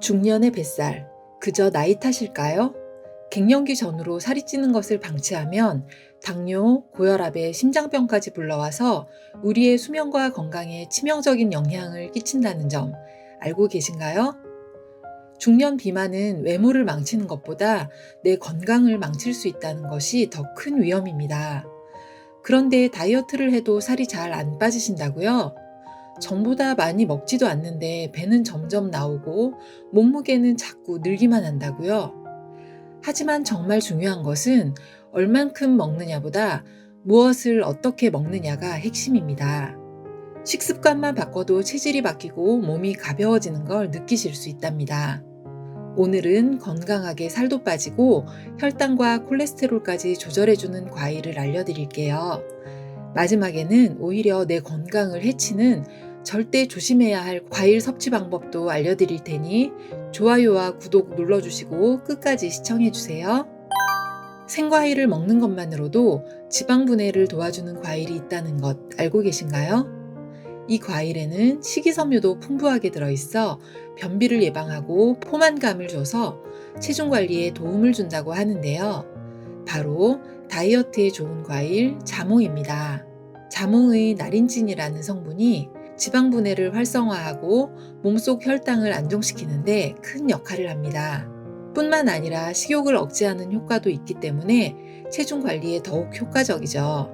중년의 뱃살, 그저 나이 탓일까요? 갱년기 전후로 살이 찌는 것을 방치하면 당뇨, 고혈압에 심장병까지 불러와서 우리의 수명과 건강에 치명적인 영향을 끼친다는 점 알고 계신가요? 중년 비만은 외모를 망치는 것보다 내 건강을 망칠 수 있다는 것이 더 큰 위험입니다. 그런데 다이어트를 해도 살이 잘 안 빠지신다고요? 전보다 많이 먹지도 않는데 배는 점점 나오고 몸무게는 자꾸 늘기만 한다고요? 하지만 정말 중요한 것은 얼만큼 먹느냐보다 무엇을 어떻게 먹느냐가 핵심입니다. 식습관만 바꿔도 체질이 바뀌고 몸이 가벼워지는 걸 느끼실 수 있답니다. 오늘은 건강하게 살도 빠지고 혈당과 콜레스테롤까지 조절해주는 과일을 알려드릴게요. 마지막에는 오히려 내 건강을 해치는 절대 조심해야 할 과일 섭취 방법도 알려드릴 테니 좋아요와 구독 눌러주시고 끝까지 시청해주세요. 생과일을 먹는 것만으로도 지방 분해를 도와주는 과일이 있다는 것 알고 계신가요? 이 과일에는 식이섬유도 풍부하게 들어있어 변비를 예방하고 포만감을 줘서 체중 관리에 도움을 준다고 하는데요. 바로 다이어트에 좋은 과일 자몽입니다. 자몽의 나린진이라는 성분이 지방 분해를 활성화하고 몸속 혈당을 안정시키는데 큰 역할을 합니다. 뿐만 아니라 식욕을 억제하는 효과도 있기 때문에 체중 관리에 더욱 효과적이죠.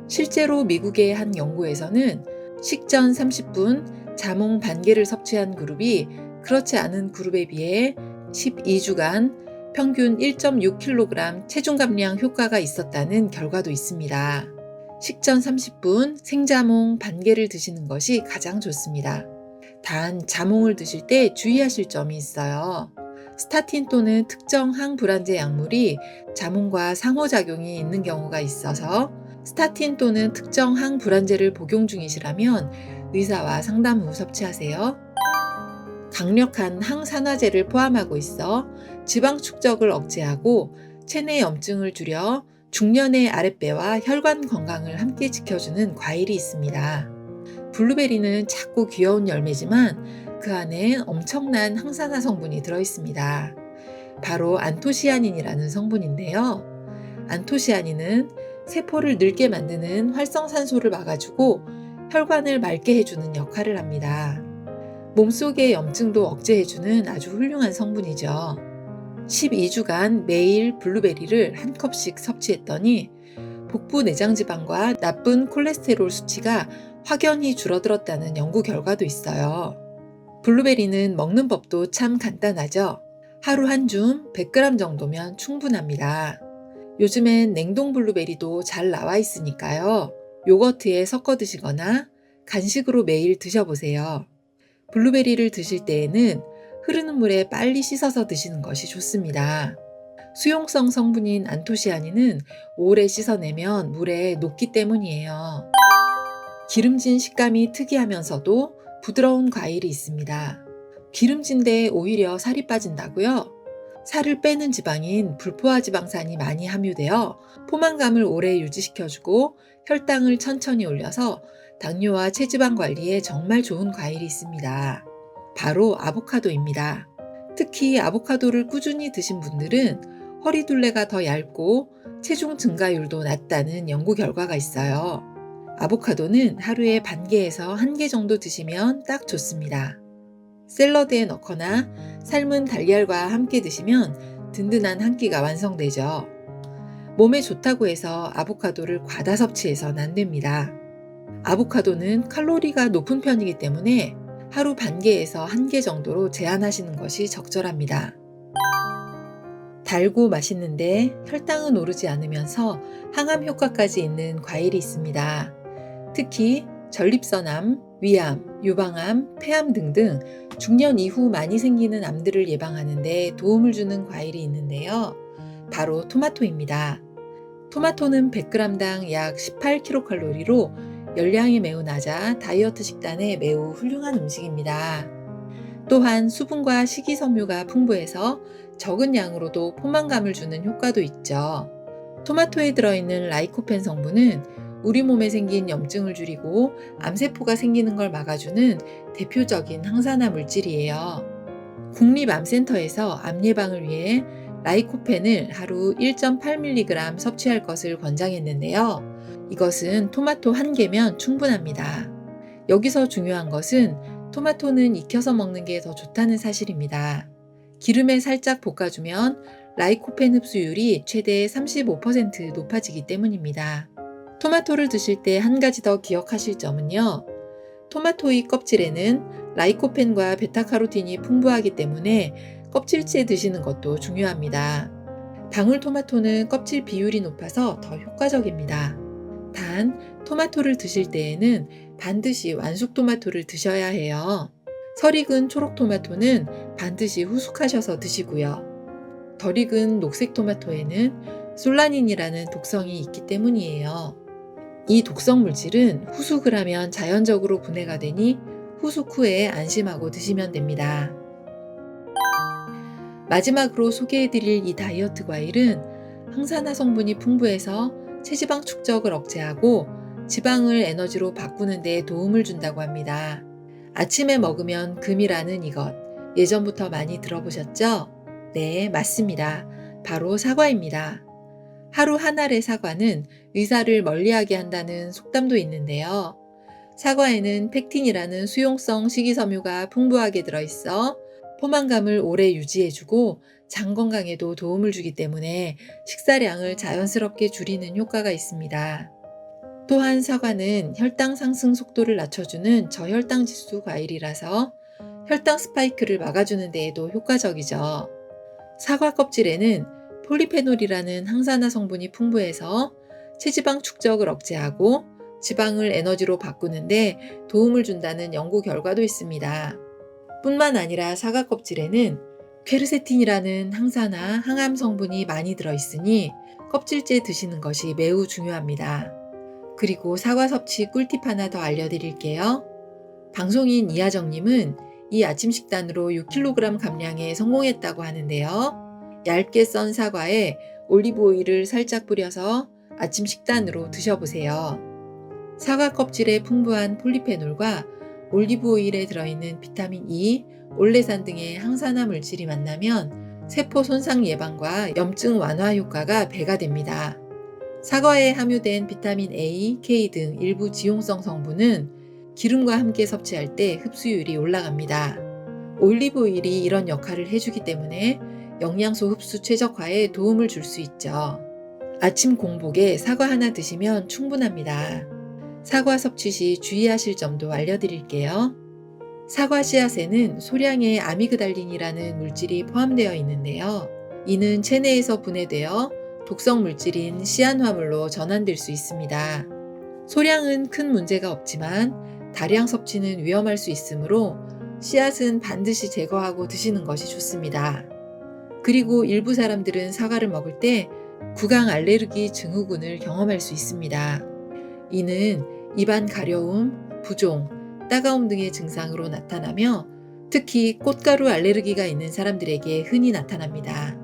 실제로 미국의 한 연구에서는 식전 30분 자몽 반 개를 섭취한 그룹이 그렇지 않은 그룹에 비해 12주간 평균 1.6kg 체중 감량 효과가 있었다는 결과도 있습니다. 식전 30분 생자몽 반 개를 드시는 것이 가장 좋습니다. 단 자몽을 드실 때 주의하실 점이 있어요. 스타틴 또는 특정 항불안제 약물이 자몽과 상호작용이 있는 경우가 있어서 스타틴 또는 특정 항불안제를 복용 중이시라면 의사와 상담 후 섭취하세요. 강력한 항산화제를 포함하고 있어 지방 축적을 억제하고 체내 염증을 줄여 중년의 아랫배와 혈관 건강을 함께 지켜주는 과일이 있습니다. 블루베리는 작고 귀여운 열매지만 그 안에 엄청난 항산화 성분이 들어있습니다. 바로 안토시아닌이라는 성분인데요. 안토시아닌은 세포를 늙게 만드는 활성산소를 막아주고 혈관을 맑게 해주는 역할을 합니다. 몸속의 염증도 억제해주는 아주 훌륭한 성분이죠. 12주간 매일 블루베리를 한 컵씩 섭취했더니 복부 내장지방과 나쁜 콜레스테롤 수치가 확연히 줄어들었다는 연구 결과도 있어요. 블루베리는 먹는 법도 참 간단하죠. 하루 한 줌 100g 정도면 충분합니다. 요즘엔 냉동 블루베리도 잘 나와 있으니까요. 요거트에 섞어 드시거나 간식으로 매일 드셔보세요. 블루베리를 드실 때에는 흐르는 물에 빨리 씻어서 드시는 것이 좋습니다. 수용성 성분인 안토시아닌은 오래 씻어내면 물에 녹기 때문이에요. 기름진 식감이 특이하면서도 부드러운 과일이 있습니다. 기름진데 오히려 살이 빠진다고요? 살을 빼는 지방인 불포화 지방산이 많이 함유되어 포만감을 오래 유지시켜주고 혈당을 천천히 올려서 당뇨와 체지방 관리에 정말 좋은 과일이 있습니다. 바로 아보카도입니다. 특히 아보카도를 꾸준히 드신 분들은 허리둘레가 더 얇고 체중 증가율도 낮다는 연구 결과가 있어요. 아보카도는 하루에 반 개에서 한 개 정도 드시면 딱 좋습니다. 샐러드에 넣거나 삶은 달걀과 함께 드시면 든든한 한 끼가 완성되죠. 몸에 좋다고 해서 아보카도를 과다 섭취해서는 안 됩니다. 아보카도는 칼로리가 높은 편이기 때문에 하루 반 개에서 한 개 정도로 제한하시는 것이 적절합니다. 달고 맛있는데 혈당은 오르지 않으면서 항암 효과까지 있는 과일이 있습니다. 특히 전립선암, 위암, 유방암, 폐암 등등 중년 이후 많이 생기는 암들을 예방하는 데 도움을 주는 과일이 있는데요. 바로 토마토입니다. 토마토는 100g당 약 18kcal로 열량이 매우 낮아 다이어트 식단에 매우 훌륭한 음식입니다. 또한 수분과 식이섬유가 풍부해서 적은 양으로도 포만감을 주는 효과도 있죠. 토마토에 들어있는 라이코펜 성분은 우리 몸에 생긴 염증을 줄이고 암세포가 생기는 걸 막아주는 대표적인 항산화 물질이에요. 국립암센터에서 암 예방을 위해 라이코펜을 하루 1.8mg 섭취할 것을 권장했는데요. 이것은 토마토 한 개면 충분합니다. 여기서 중요한 것은 토마토는 익혀서 먹는 게 더 좋다는 사실입니다. 기름에 살짝 볶아주면 라이코펜 흡수율이 최대 35% 높아지기 때문입니다. 토마토를 드실 때 한 가지 더 기억하실 점은요. 토마토의 껍질에는 라이코펜과 베타카로틴이 풍부하기 때문에 껍질째 드시는 것도 중요합니다. 방울토마토는 껍질 비율이 높아서 더 효과적입니다. 단, 토마토를 드실 때에는 반드시 완숙토마토를 드셔야 해요. 설 익은 초록토마토는 반드시 후숙하셔서 드시고요. 덜 익은 녹색토마토에는 솔라닌이라는 독성이 있기 때문이에요. 이 독성 물질은 후숙을 하면 자연적으로 분해가 되니 후숙 후에 안심하고 드시면 됩니다. 마지막으로 소개해드릴 이 다이어트 과일은 항산화 성분이 풍부해서 체지방 축적을 억제하고 지방을 에너지로 바꾸는 데 도움을 준다고 합니다. 아침에 먹으면 금이라는 이것, 예전부터 많이 들어보셨죠? 네, 맞습니다. 바로 사과입니다. 하루 한 알의 사과는 의사를 멀리하게 한다는 속담도 있는데요. 사과에는 펙틴이라는 수용성 식이섬유가 풍부하게 들어있어 포만감을 오래 유지해주고 장 건강에도 도움을 주기 때문에 식사량을 자연스럽게 줄이는 효과가 있습니다. 또한 사과는 혈당 상승 속도를 낮춰주는 저혈당 지수 과일이라서 혈당 스파이크를 막아주는 데에도 효과적이죠. 사과 껍질에는 폴리페놀이라는 항산화 성분이 풍부해서 체지방 축적을 억제하고 지방을 에너지로 바꾸는데 도움을 준다는 연구 결과도 있습니다. 뿐만 아니라 사과 껍질에는 퀘르세틴이라는 항산화, 항암 성분이 많이 들어있으니 껍질째 드시는 것이 매우 중요합니다. 그리고 사과 섭취 꿀팁 하나 더 알려드릴게요. 방송인 이하정님은 이 아침 식단으로 6kg 감량에 성공했다고 하는데요. 얇게 썬 사과에 올리브 오일을 살짝 뿌려서 아침 식단으로 드셔보세요. 사과 껍질에 풍부한 폴리페놀과 올리브 오일에 들어있는 비타민 E, 올레산 등의 항산화 물질이 만나면 세포 손상 예방과 염증 완화 효과가 배가 됩니다. 사과에 함유된 비타민 A, K 등 일부 지용성 성분은 기름과 함께 섭취할 때 흡수율이 올라갑니다. 올리브 오일이 이런 역할을 해주기 때문에 영양소 흡수 최적화에 도움을 줄 수 있죠. 아침 공복에 사과 하나 드시면 충분합니다. 사과 섭취 시 주의하실 점도 알려드릴게요. 사과 씨앗에는 소량의 아미그달린이라는 물질이 포함되어 있는데요. 이는 체내에서 분해되어 독성 물질인 시안화물로 전환될 수 있습니다. 소량은 큰 문제가 없지만 다량 섭취는 위험할 수 있으므로 씨앗은 반드시 제거하고 드시는 것이 좋습니다. 그리고 일부 사람들은 사과를 먹을 때 구강 알레르기 증후군을 경험할 수 있습니다. 이는 입안 가려움, 부종, 따가움 등의 증상으로 나타나며 특히 꽃가루 알레르기가 있는 사람들에게 흔히 나타납니다.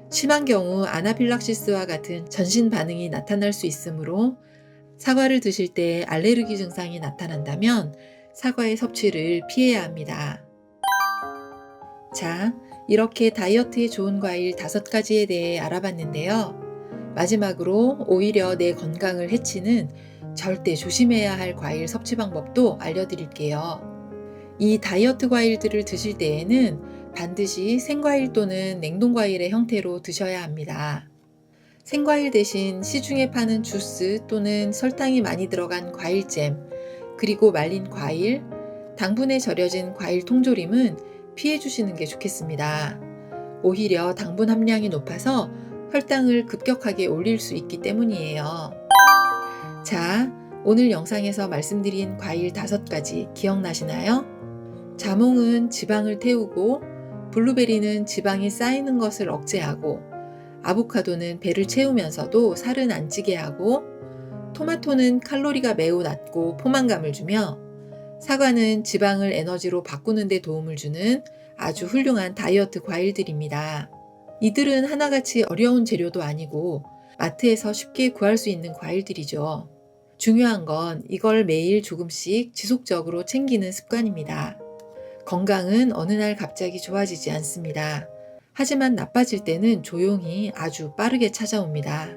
심한 경우 아나필락시스와 같은 전신 반응이 나타날 수 있으므로 사과를 드실 때 알레르기 증상이 나타난다면 사과의 섭취를 피해야 합니다. 자, 이렇게 다이어트에 좋은 과일 5가지에 대해 알아봤는데요. 마지막으로 오히려 내 건강을 해치는 절대 조심해야 할 과일 섭취 방법도 알려드릴게요. 이 다이어트 과일들을 드실 때에는 반드시 생과일 또는 냉동과일의 형태로 드셔야 합니다. 생과일 대신 시중에 파는 주스 또는 설탕이 많이 들어간 과일잼, 그리고 말린 과일, 당분에 절여진 과일 통조림은 피해 주시는 게 좋겠습니다. 오히려 당분 함량이 높아서 혈당을 급격하게 올릴 수 있기 때문이에요. 자, 오늘 영상에서 말씀드린 과일 5가지 기억나시나요? 자몽은 지방을 태우고, 블루베리는 지방이 쌓이는 것을 억제하고, 아보카도는 배를 채우면서도 살은 안 찌게 하고, 토마토는 칼로리가 매우 낮고 포만감을 주며, 사과는 지방을 에너지로 바꾸는 데 도움을 주는 아주 훌륭한 다이어트 과일들입니다. 이들은 하나같이 어려운 재료도 아니고 마트에서 쉽게 구할 수 있는 과일들이죠. 중요한 건 이걸 매일 조금씩 지속적으로 챙기는 습관입니다. 건강은 어느 날 갑자기 좋아지지 않습니다. 하지만 나빠질 때는 조용히 아주 빠르게 찾아옵니다.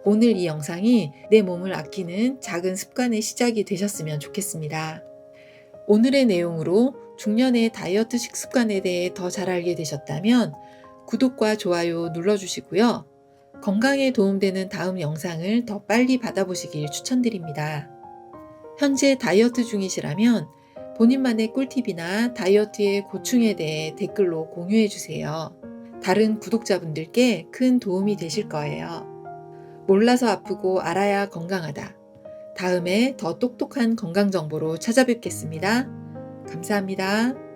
오늘 이 영상이 내 몸을 아끼는 작은 습관의 시작이 되셨으면 좋겠습니다. 오늘의 내용으로 중년의 다이어트 식습관에 대해 더 잘 알게 되셨다면 구독과 좋아요 눌러주시고요. 건강에 도움되는 다음 영상을 더 빨리 받아보시길 추천드립니다. 현재 다이어트 중이시라면 본인만의 꿀팁이나 다이어트의 고충에 대해 댓글로 공유해주세요. 다른 구독자분들께 큰 도움이 되실 거예요. 몰라서 아프고 알아야 건강하다. 다음에 더 똑똑한 건강 정보로 찾아뵙겠습니다. 감사합니다.